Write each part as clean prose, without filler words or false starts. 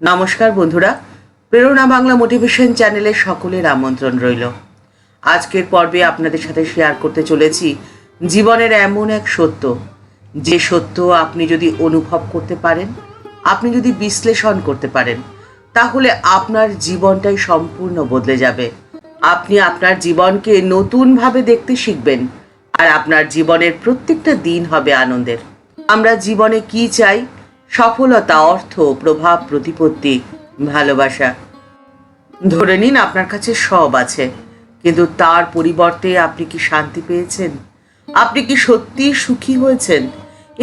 নমস্কার বন্ধুরা, প্রেরণা বাংলা মোটিভেশন চ্যানেলে সকলের আমন্ত্রণ রইল। আজকের পর্বে আপনাদের সাথে শেয়ার করতে চলেছি জীবনের এমন এক সত্য, যে সত্য আপনি যদি অনুভব করতে পারেন, আপনি যদি বিশ্লেষণ করতে পারেন, তাহলে আপনার জীবনটাই সম্পূর্ণ বদলে যাবে। আপনি আপনার জীবনকে নতুনভাবে দেখতে শিখবেন, আর আপনার জীবনের প্রত্যেকটা দিন হবে আনন্দের। আমরা জীবনে কি চাই? সফলতা, অর্থ, প্রভাব, প্রতিপত্তি, ভালোবাসা। ধরে নিন আপনার কাছে সব আছে, কিন্তু তার পরিবর্তে আপনি কি শান্তি পেয়েছেন? আপনি কি সত্যিই সুখী হয়েছেন?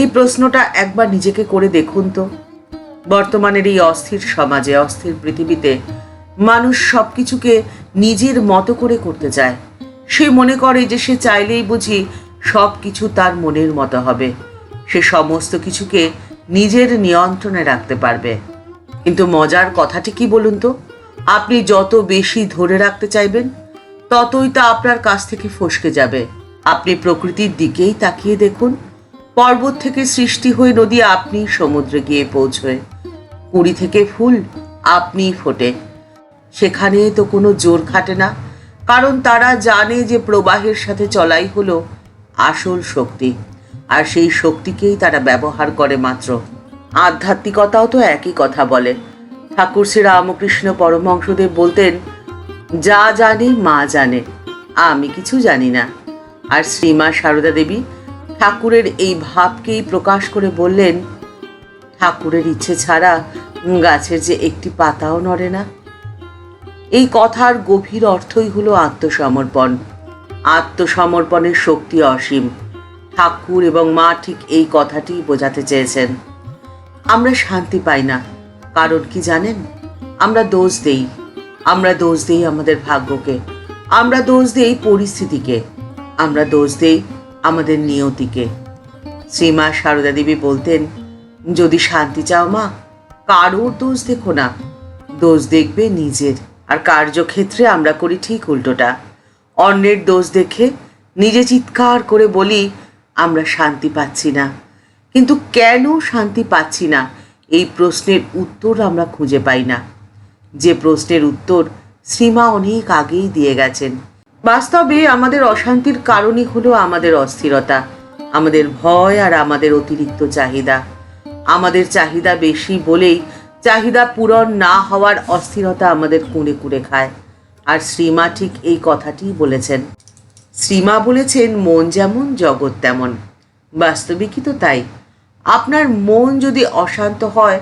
এই প্রশ্নটা একবার নিজেকে করে দেখুন তো। বর্তমানের এই অস্থির সমাজে, অস্থির পৃথিবীতে মানুষ সব কিছুকে নিজের মতো করে করতে চায়। সে মনে করে যে সে চাইলেই বুঝি সব কিছু তার মনের মতো হবে, সে সমস্ত কিছুকে নিজের নিয়ন্ত্রণে রাখতে পারবে। কিন্তু মজার কথাটি কি বলুন তো, আপনি যত বেশি ধরে রাখতে চাইবেন, ততই তা আপনার কাছ থেকে ফসকে যাবে। আপনি প্রকৃতির দিকেই তাকিয়ে দেখুন। পর্বত থেকে সৃষ্টি হয়ে নদী আপনি সমুদ্রে গিয়ে পৌঁছয়, কুড়ি থেকে ফুল আপনিই ফোটে। সেখানে তো কোনো জোর খাটে না, কারণ তারা জানে যে প্রবাহের সাথে চলাই হলো আসল শক্তি, আর সেই শক্তিকেই তারা ব্যবহার করে মাত্র। আধ্যাত্মিকতাও তো একই কথা বলে। ঠাকুর শ্রী রামকৃষ্ণ পরমহংসদেব বলতেন, যা জানে মা জানে, আমি কিছু জানি না। আর শ্রীমা সারদা দেবী ঠাকুরের এই ভাবকেই প্রকাশ করে বললেন, ঠাকুরের ইচ্ছে ছাড়া গাছের যে একটি পাতাও নড়ে না। এই কথার গভীর অর্থই হলো আত্মসমর্পণ। আত্মসমর্পণের শক্তি অসীম। ঠাকুর এবং মা ঠিক এই কথাটি বোঝাতে চেয়েছেন। আমরা শান্তি পাই না, কারণ কি জানেন? আমরা দোষ দেই। আমরা দোষ দেই আমাদের ভাগ্যকে, আমরা দোষ দেই পরিস্থিতিকে, আমরা দোষ দেই আমাদের নিয়তিকে। শ্রীমা সারদা দেবী বলতেন, যদি শান্তি চাও মা, কারোর দোষ দেখো না, দোষ দেখবে নিজের। আর কার্যক্ষেত্রে আমরা করি ঠিক উল্টোটা। অন্যের দোষ দেখে নিজে চিৎকার করে বলি, আমরা শান্তি পাচ্ছি না। কিন্তু কেন শান্তি পাচ্ছি না, এই প্রশ্নের উত্তর আমরা খুঁজে পাই না। যে প্রশ্নের উত্তর শ্রীমা অনেক আগেই দিয়ে গেছেন। বাস্তবে আমাদের অশান্তির কারণই হলো আমাদের অস্থিরতা, আমাদের ভয় আর আমাদের অতিরিক্ত চাহিদা। আমাদের চাহিদা বেশি বলেই চাহিদা পূরণ না হওয়ার অস্থিরতা আমাদের কুঁড়ে কুঁড়ে খায়। আর শ্রীমা ঠিক এই কথাটিই বলেছেন। শ্রীমা বলেছেন, মন যেমন জগৎ তেমন। বাস্তবিকই তো তাই। আপনার মন যদি অশান্ত হয়,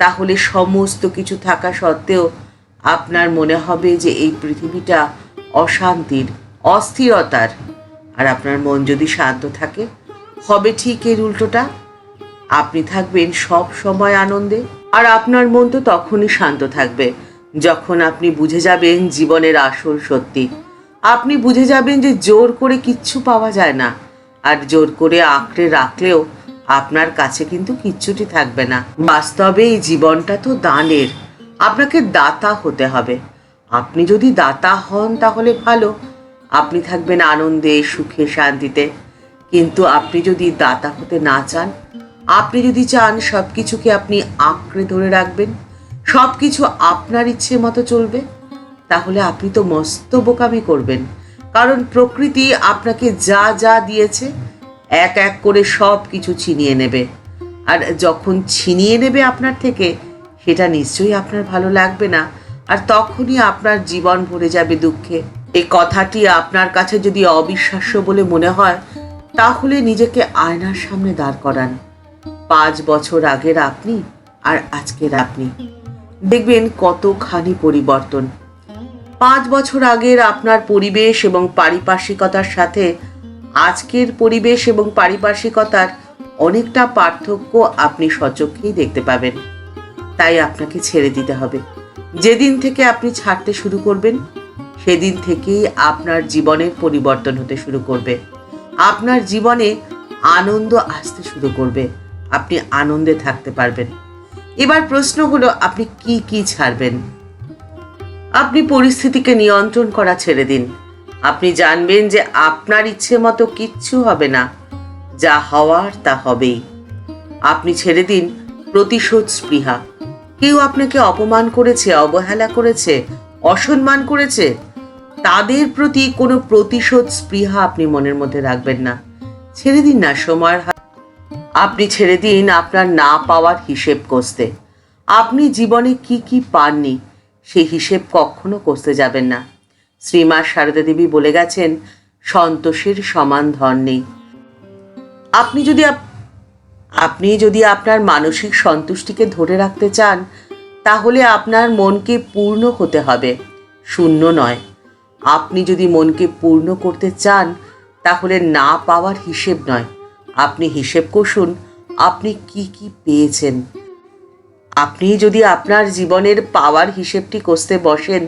তাহলে সমস্ত কিছু থাকা সত্ত্বেও আপনার মনে হবে যে এই পৃথিবীটা অশান্তির, অস্থিরতার। আর আপনার মন যদি শান্ত থাকে, হবে ঠিক এর উল্টোটা। আপনি থাকবেন সব সময় আনন্দে। আর আপনার মন তো তখনই শান্ত থাকবে যখন আপনি বুঝে যাবেন জীবনের আসল সত্যি। আপনি বুঝে যাবেন যে জোর করে কিচ্ছু পাওয়া যায় না, আর জোর করে আঁকড়ে রাখলেও আপনার কাছে কিন্তু কিচ্ছুটি থাকবে না। বাস্তবে এই জীবনটা তো দানের। আপনাকে দাতা হতে হবে। আপনি যদি দাতা হন তাহলে ভালো, আপনি থাকবেন আনন্দে, সুখে, শান্তিতে। কিন্তু আপনি যদি দাতা হতে না চান, আপনি যদি চান সব কিছুকে আপনি আঁকড়ে ধরে রাখবেন, সব কিছু আপনার ইচ্ছে মতো চলবে, তাহলে আপনি তো মস্ত বোকামি করবেন। কারণ প্রকৃতি আপনাকে যা যা দিয়েছে এক এক করে সব কিছু ছিনিয়ে নেবে। আর যখন ছিনিয়ে নেবে আপনার থেকে, সেটা নিশ্চয়ই আপনার ভালো লাগবে না, আর তখনই আপনার জীবন ভরে যাবে দুঃখে। এই কথাটি আপনার কাছে যদি অবিশ্বাস্য বলে মনে হয়, তাহলে নিজেকে আয়নার সামনে দাঁড় করান। 5 বছর আগের আপনি আর আজকের আপনি, দেখবেন কতখানি পরিবর্তন। 5 বছর আগের আপনার পরিবেশ এবং পারিপার্শ্বিকতার সাথে আজকের পরিবেশ এবং পারিপার্শ্বিকতার অনেকটা পার্থক্য আপনি স্বচক্ষেই দেখতে পাবেন। তাই আপনাকে ছেড়ে দিতে হবে। যেদিন থেকে আপনি ছাড়তে শুরু করবেন, সেদিন থেকেই আপনার জীবনের পরিবর্তন হতে শুরু করবে। আপনার জীবনে আনন্দ আসতে শুরু করবে। আপনি আনন্দে থাকতে পারবেন। এবার প্রশ্ন হলো, আপনি কি কি ছাড়বেন? আপনি পরিস্থিতিকে নিয়ন্ত্রণ করা ছেড়ে দিন। আপনি জানবেন যে আপনার ইচ্ছে মতো কিচ্ছু হবে না, যা হওয়ার তা হবেই। আপনি ছেড়ে দিন প্রতিশোধ স্পৃহা। কেউ আপনাকে অপমান করেছে, অবহেলা করেছে, অসম্মান করেছে, তাদের প্রতি কোনো প্রতিশোধ স্পৃহা আপনি মনের মধ্যে রাখবেন না। ছেড়ে দিন না সময়ের হাত। আপনি ছেড়ে দিন আপনার না পাওয়ার হিসেব কষতে। আপনি জীবনে কি কি পাননি সেই হিসেব কখনো কষতে যাবেন না। শ্রীমা সারদা দেবী বলে গেছেন, সন্তোষের সমান ধন নেই। আপনি যদি আপনার মানসিক সন্তুষ্টিকে ধরে রাখতে চান, তাহলে আপনার মনকে পূর্ণ হতে হবে, শূন্য নয়। আপনি যদি মনকে পূর্ণ করতে চান, তাহলে না পাওয়ার হিসেব নয়, আপনি হিসেব কষুন আপনি কি কি পেয়েছেন। আপনি যদি আপনার জীবনের পাওয়ার হিসেবটি কষতে বসেন,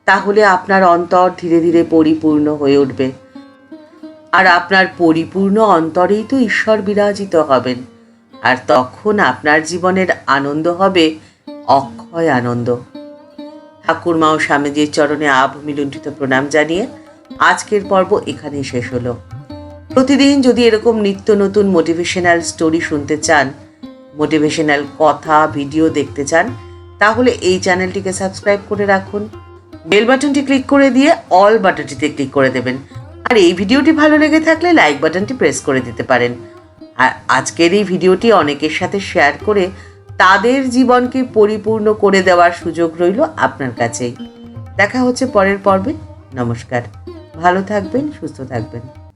তাহলে আপনার অন্তর ধীরে ধীরে পরিপূর্ণ হয়ে উঠবে। আর আপনার পরিপূর্ণ অন্তরেই তো ঈশ্বর বিরাজিত হবেন। আর তখন আপনার জীবনের আনন্দ হবে অক্ষয় আনন্দ। ঠাকুরমা ও স্বামীজির চরণে আভূমিলুণ্ঠিত প্রণাম জানিয়ে আজকের পর্ব এখানেই শেষ হলো। প্রতিদিন যদি এরকম নিত্য নতুন মোটিভেশনাল স্টোরি শুনতে চান, মোটিভেশনাল কথা ভিডিও দেখতে চান, তাহলে এই চ্যানেলটিকে সাবস্ক্রাইব করে রাখুন। বেল বাটনটি ক্লিক করে দিয়ে অল বাটনটিতে ক্লিক করে দেবেন। আর এই ভিডিওটি ভালো লেগে থাকলে লাইক বাটনটি প্রেস করে দিতে পারেন। আর আজকের এই ভিডিওটি অনেকের সাথে শেয়ার করে তাদের জীবনকে পরিপূর্ণ করে দেওয়ার সুযোগ রইল আপনার কাছেই। দেখা হচ্ছে পরের পর্বে। নমস্কার, ভালো থাকবেন, সুস্থ থাকবেন।